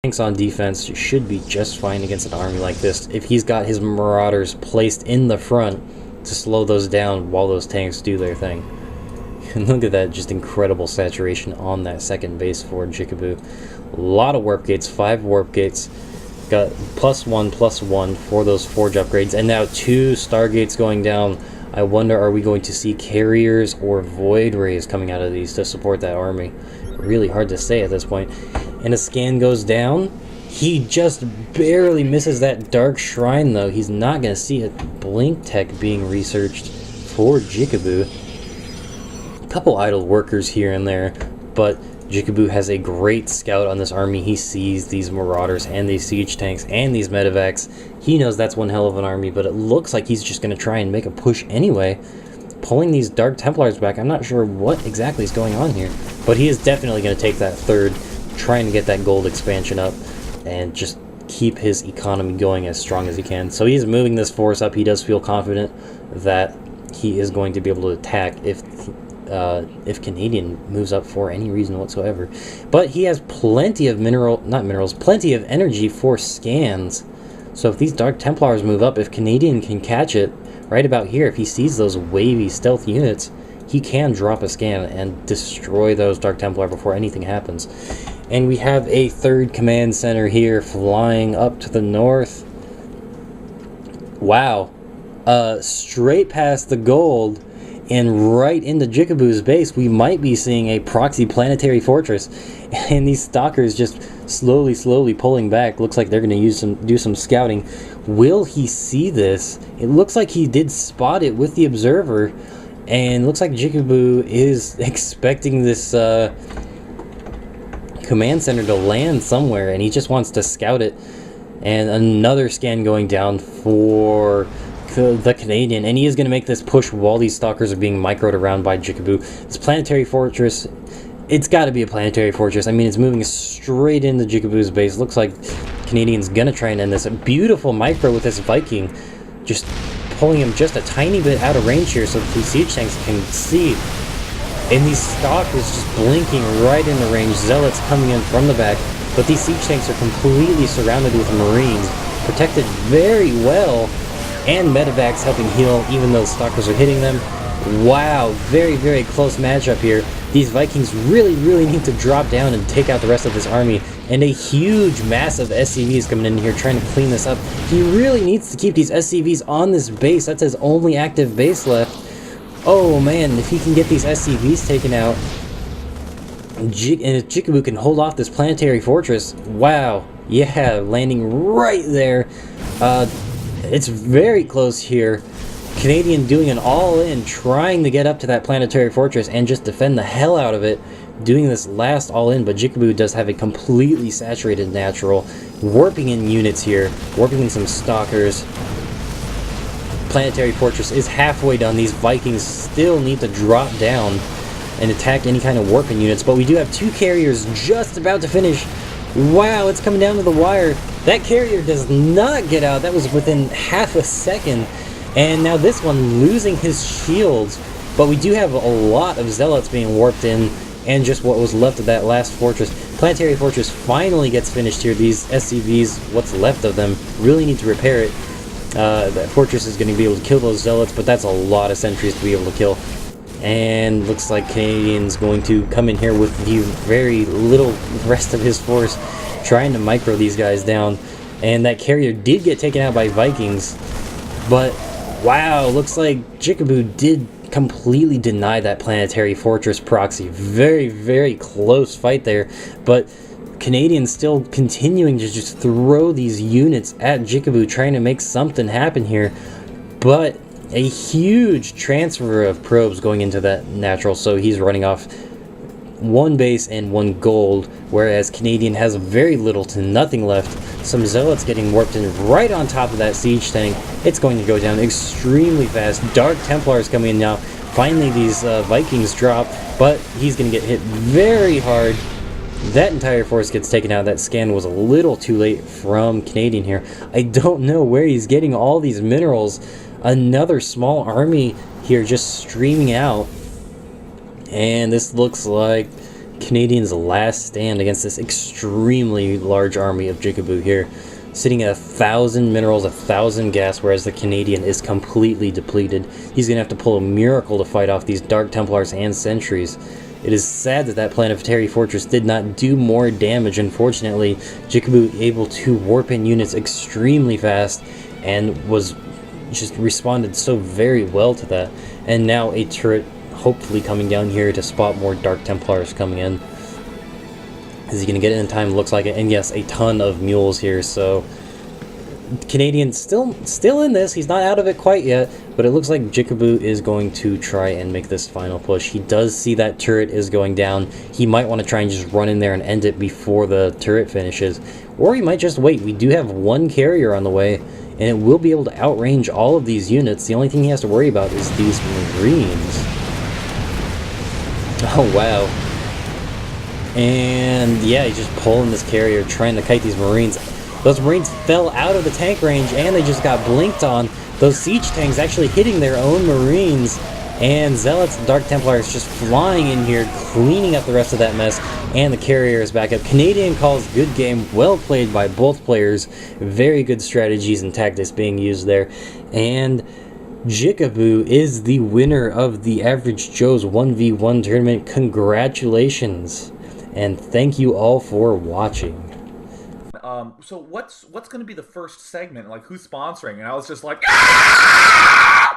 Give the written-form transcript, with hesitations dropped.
Tanks on defense should be just fine against an army like this if he's got his marauders placed in the front to slow those down while those tanks do their thing. And look at that, just incredible saturation on that second base for Jicabou. A lot of warp gates, 5 warp gates. Got +1/+1 for those forge upgrades, and now 2 stargates going down. I wonder, are we going to see carriers or void rays coming out of these to support that army? Really hard to say at this point. And a scan goes down. He just barely misses that dark shrine, though. He's not going to see a blink tech being researched for Jicabou. A couple idle workers here and there, but Jicabou has a great scout on this army. He sees these marauders and these siege tanks and these medevacs. He knows that's one hell of an army, but it looks like he's just going to try and make a push anyway. Pulling these Dark Templars back, I'm not sure what exactly is going on here, but he is definitely going to take that third, trying to get that gold expansion up and just keep his economy going as strong as he can. So he's moving this force up. He does feel confident that he is going to be able to attack if Canadian moves up for any reason whatsoever. But he has plenty of plenty of energy for scans. So if these Dark Templars move up, if Canadian can catch it right about here, if he sees those wavy stealth units, he can drop a scan and destroy those Dark Templar before anything happens. And we have a third command center here flying up to the north. Wow. Straight past the gold and right into Jicabou's base, we might be seeing a proxy planetary fortress. And these stalkers just slowly pulling back. Looks like they're going to do some scouting. Will he see this? It looks like he did spot it with the observer. And looks like Jicabou is expecting this command center to land somewhere, and he just wants to scout it. And another scan going down for the Canadian, and he is going to make this push while these stalkers are being microed around by Jicabou. This planetary fortress, it's got to be a planetary fortress. I mean, it's moving straight into Jicabou's base. Looks like Canadian's going to try and end this. A beautiful micro with this Viking, just pulling him just a tiny bit out of range here so that these siege tanks can see. And these stalkers just blinking right in the range. Zealots coming in from the back, but these siege tanks are completely surrounded with marines, protected very well, and medevacs helping heal even though stalkers are hitting them. Wow, very close matchup here. These Vikings really need to drop down and take out the rest of this army, and a huge massive SCVs coming in here trying to clean this up. He really needs to keep these SCVs on this base. That's his only active base left. Oh man, if he can get these SCVs taken out, and if Jicabou can hold off this planetary fortress, wow, yeah, landing right there. It's very close here. Canadian doing an all-in, trying to get up to that planetary fortress and just defend the hell out of it, doing this last all-in, but Jicabou does have a completely saturated natural, warping in units here, warping in some stalkers. Planetary fortress is halfway done. These Vikings still need to drop down and attack any kind of warping units, but we do have 2 carriers just about to finish. Wow, it's coming down to the wire. That carrier does not get out. That was within half a second. And now this one losing his shields, but we do have a lot of zealots being warped in, and just what was left of that last fortress. Planetary fortress finally gets finished here. These SCVs, what's left of them, really need to repair it. That fortress is going to be able to kill those zealots, but that's a lot of sentries to be able to kill. And looks like Canadian's going to come in here with the very little rest of his force, trying to micro these guys down. And that carrier did get taken out by Vikings, but wow, looks like Jicabou did completely deny that planetary fortress proxy. Very close fight there, but Canadian still continuing to just throw these units at Jicabou, trying to make something happen here. But a huge transfer of probes going into that natural, so he's running off 1 base and 1 gold, whereas Canadian has very little to nothing left. Some zealots getting warped in right on top of that siege tank. It's going to go down extremely fast. Dark Templars coming in now. Finally these Vikings drop, but he's going to get hit very hard. That entire force gets taken out. That scan was a little too late from Canadian here. I don't know where he's getting all these minerals. Another small army here just streaming out. And this looks like Canadian's last stand against this extremely large army of Jicabou here, sitting at 1,000 minerals, 1,000 gas, whereas the Canadian is completely depleted. He's going to have to pull a miracle to fight off these Dark Templars and Sentries. It is sad that that Planetary Fortress did not do more damage. Unfortunately, Jicabou able to warp in units extremely fast and was just responded so very well to that. And now a turret hopefully coming down here to spot more Dark Templars coming in. Is he going to get it in time? Looks like it. And yes, a ton of mules here, so Canadian still in this. He's not out of it quite yet, but it looks like Jicabou is going to try and make this final push. He does see that turret is going down. He might want to try and just run in there and end it before the turret finishes, or he might just wait. We do have one carrier on the way, and it will be able to outrange all of these units. The only thing he has to worry about is these Marines. Oh wow. And yeah, he's just pulling this carrier, trying to kite these Marines. Those Marines fell out of the tank range, and they just got blinked on. Those siege tanks actually hitting their own Marines. And Zealots and Dark Templars just flying in here, cleaning up the rest of that mess. And the carrier is back up. Canadian calls good game, well played by both players. Very good strategies and tactics being used there. And Jicabou is the winner of the Average Joe's 1v1 tournament. Congratulations. And thank you all for watching. So what's going to be the first segment? Like, who's sponsoring? And I was just like, ah!